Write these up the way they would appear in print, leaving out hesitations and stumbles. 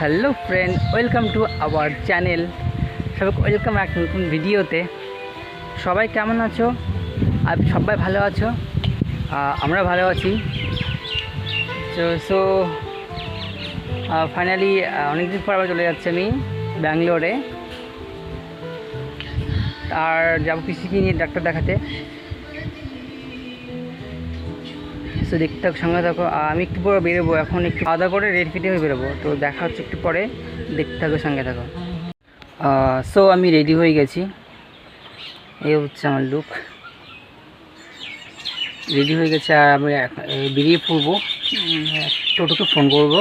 Hello friend, welcome to our channel. সবাইকে welcome এক নতুন ভিডিওতে। সবাই কেমন আছো? আর সবাই ভালো আছো? আমরা ভালো আছি। সো ফাইনালি অনেকদিন পর আবার চলে যাচ্ছি আমি ব্যাঙ্গালোরে। আর যাবো পিসিকে নিয়ে ডাক্তার দেখাতে। সো দেখতে থাকো, সঙ্গে থাকো। আমি একটু পরে বেরোবো, এখন একটু খাওয়া দাওয়া করে রেডি ফিটে হয়ে বেরোবো। তো দেখা হচ্ছে একটু পরে, দেখতে থাকো, সঙ্গে থাকো। সো আমি রেডি হয়ে গেছি, এই হচ্ছে আমার লুক। রেডি হয়ে গেছে আর আমি বেরিয়ে পড়বো। টোটোকে ফোন করবো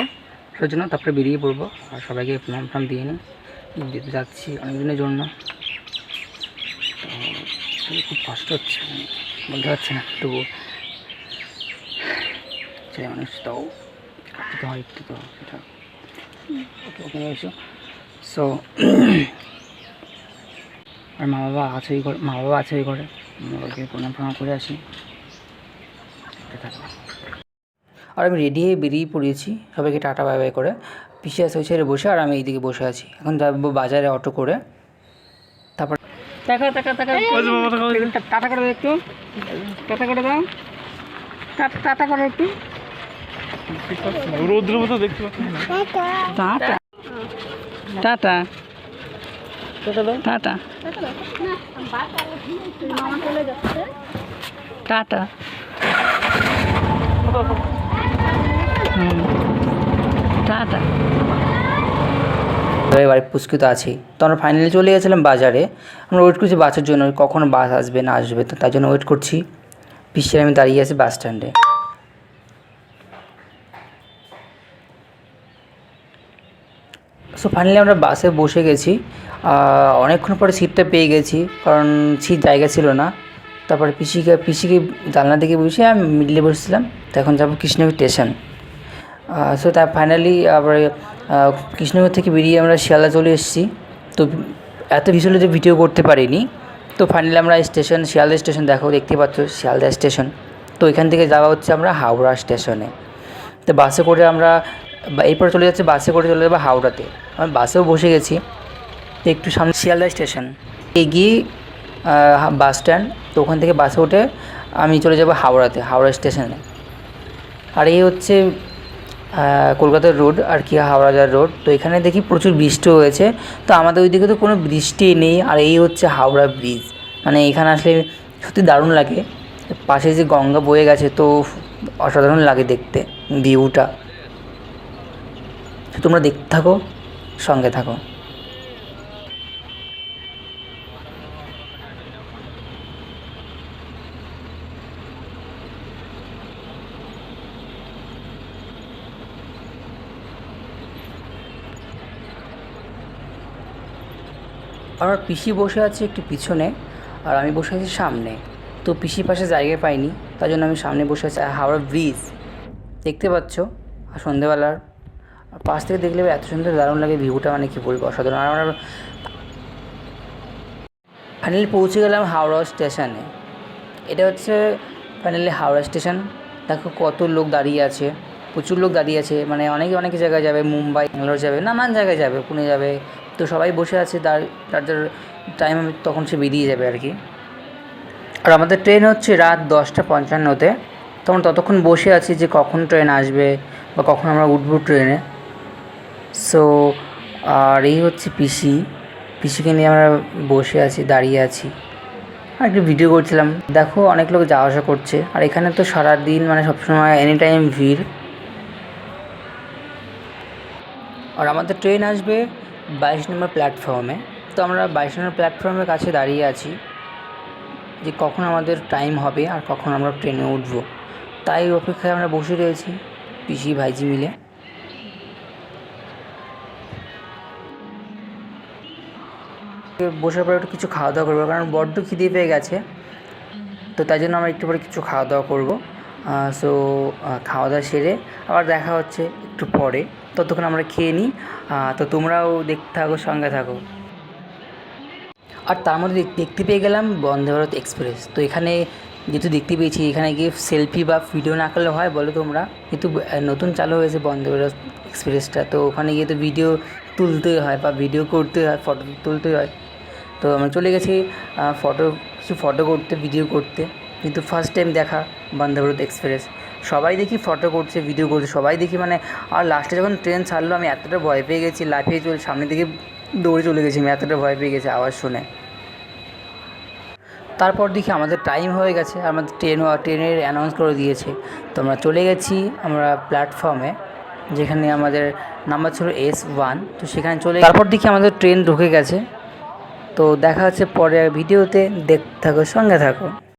সেই জন্য, তারপরে বেরিয়ে পড়বো। আর সবাইকে ফোন ফোন দিয়ে নিই, দিতে যাচ্ছি অনেকদিনের জন্য। তো খুব কষ্ট হচ্ছে, বলতে পারছি না, তবু ছেলে মানুষ তাও কাটতে হয় একটু, তো সেটা ওকে ওখানে এসো। সো আর মা বাবা আছে ওই ঘরে, বাবাকে প্রণাম করে আসি। আর আমি রেডি হয়ে বেরিয়ে পড়েছি, সবাইকে টাটা বাই বাই করে। পিছিয়ে আছে ওই ছেড়ে বসে, আর আমি এইদিকে বসে আছি। এখন যাবো বাজারে অটো করে। তারপর টাটা করে দাও, একটু টাটা করে দাও, টাটা করে একটু। রৌদ্র মতো দেখতে পাচ্ছি। Tata tata tata tata. Tata. বাড়ি পুচকিত আছি, তো আমরা ফাইনালি চলে গেছিলাম বাজারে। আমরা ওয়েট করছি বাসের জন্য, কখন বাস আসবে না আসবে, তো তাই জন্য ওয়েট করছি। পিছিয়ে আমি দাঁড়িয়ে আছি বাস স্ট্যান্ডে। সো ফাইনালি আমরা বাসে বসে গেছি। অনেকক্ষণ পরে সিটটা পেয়ে গেছি, কারণ সিট জায়গা ছিল না। তারপরে পিসিকে জানলা দিকে বসে আমি মিডলে বসেছিলাম। তো এখন যাবো কৃষ্ণনগর স্টেশন। সো তা ফাইনালি আবার কৃষ্ণনগর থেকে বেরিয়ে আমরা শিয়ালদা চলে এসেছি। তো এত ভিজুয়ালি ভিডিও করতে পারিনি। তো ফাইনালি আমরা শিয়ালদা স্টেশন দেখতে পাচ্ছ, শিয়ালদা স্টেশন। তো এখান থেকে যাওয়া হচ্ছে আমরা হাওড়া স্টেশনে। তো বাসে করে আমরা এরপরে চলে যাচ্ছি, বাসে করে চলে যাবো হাওড়াতে। আমি বাসেও বসে গেছি। তো একটু সামনে শিয়ালদা স্টেশন এগিয়ে বাস স্ট্যান্ড। তো ওখান থেকে বাসে উঠে আমি চলে যাব হাওড়া স্টেশনে। আর এই হচ্ছে কলকাতার রোড, আর কি হাওড়া যাওয়ার রোড। তো এখানে দেখি প্রচুর বৃষ্টি হয়েছে, তো আমাদের ওইদিকে তো কোনো বৃষ্টি নেই। আর এই হচ্ছে হাওড়া ব্রিজ, মানে এখানে আসলে সত্যি দারুণ লাগে। পাশে যে গঙ্গা বয়ে গেছে, তো অসাধারণ লাগে দেখতে ভিউটা। তোমরা দেখতে থাকো, সঙ্গে থাকো। আমার পিসি বসে আছে একটু পিছনে, আর আমি বসে আছি সামনে। তো পিসির পাশে জায়গা পাইনি, তার জন্য আমি সামনে বসে আছি। হাওড়া ব্রিজ দেখতে পাচ্ছ, আর সন্ধেবেলার পাশ থেকে দেখলে এত সুন্দর দারুণ লাগে ভিউটা, মানে কী বলবো, অসাধারণ। আর আমরা ফাইনালি পৌঁছে গেলাম হাওড়া স্টেশনে। এটা হচ্ছে ফাইনালি হাওড়া স্টেশন। দেখো কত লোক দাঁড়িয়ে আছে, প্রচুর লোক দাঁড়িয়ে আছে, মানে অনেক জায়গায় যাবে, মুম্বাই, ব্যাঙ্গালোর যাবে, নানান জায়গায় যাবে, পুনে যাবে। তো সবাই বসে আছে, তার টাইম তখন সে বেরিয়ে যাবে আর কি। আর আমাদের ট্রেন হচ্ছে রাত 10:55-তে। তখন ততক্ষণ বসে আছি যে কখন ট্রেন আসবে বা কখন আমরা উঠবো ট্রেনে। সো আর এই হচ্ছে পিসিকে নিয়ে আমরা বসে আছি, দাঁড়িয়ে আছি, আর একটু ভিডিও করছিলাম। দেখো অনেক লোক যাওয়া আসা করছে, আর এখানে তো সারাদিন মানে সবসময় এনি টাইম ভিড়। আর আমাদের ট্রেন আসবে 22 নম্বর প্ল্যাটফর্মে। তো আমরা 22 নম্বর প্ল্যাটফর্মের কাছে দাঁড়িয়ে আছি যে কখন আমাদের টাইম হবে আর কখন আমরা ট্রেনে উঠবো। তাই অপেক্ষায় আমরা বসে রয়েছি পিসি ভাইজি মিলে। বসার পরে একটু কিছু খাওয়া দাওয়া করবো, কারণ বড্ড খিদে পেয়ে গেছে। তো তাই জন্য আমরা একটু পরে কিছু খাওয়া দাওয়া করবো। সো খাওয়া দাওয়া সেরে আবার দেখা হচ্ছে একটু পরে। ততক্ষণ আমরা খেয়ে নিই। তো তোমরাও দেখতে থাকো, সঙ্গে থাকো। আর তার মধ্যে দেখতে পেয়ে গেলাম বন্দে ভারত এক্সপ্রেস। তো এখানে যেহেতু দেখতে পেয়েছি এখানে গিয়ে সেলফি বা ভিডিও না করলে হয় বলো তোমরা, কিন্তু নতুন চালু হয়েছে বন্দে ভারত এক্সপ্রেসটা, তো ওখানে গিয়ে তো ভিডিও তুলতেই হয় বা ভিডিও করতে হয়, ফটো তুলতেই হয়। তো আমরা চলে গেছি কিছু ফটো করতে, ভিডিও করতে। কিন্তু ফার্স্ট টাইম দেখা বন্দে ভারত এক্সপ্রেস, সবাই দেখি ফটো করছে, ভিডিও করছে, সবাই দেখি মানে। আর লাস্টে যখন ট্রেন ছাড়লো আমি এতটা ভয় পেয়ে গেছি, লাফিয়ে চলে সামনের দিকে দৌড়ে চলে গেছি, আমি এতটা ভয় পেয়ে গেছি আওয়াজ শুনে। তারপর দেখি আমাদের টাইম হয়ে গেছে, আমাদের ট্রেনের অ্যানাউন্স করে দিয়েছে। তো আমরা চলে গেছি আমরা প্ল্যাটফর্মে, যেখানে আমাদের নাম্বার ছিল S1। তো সেখানে তারপর দেখি আমাদের ট্রেন ঢুকে গেছে। তো দেখা হচ্ছে পরে ভিডিওতে, দেখতে থাকো, সঙ্গে থাকো।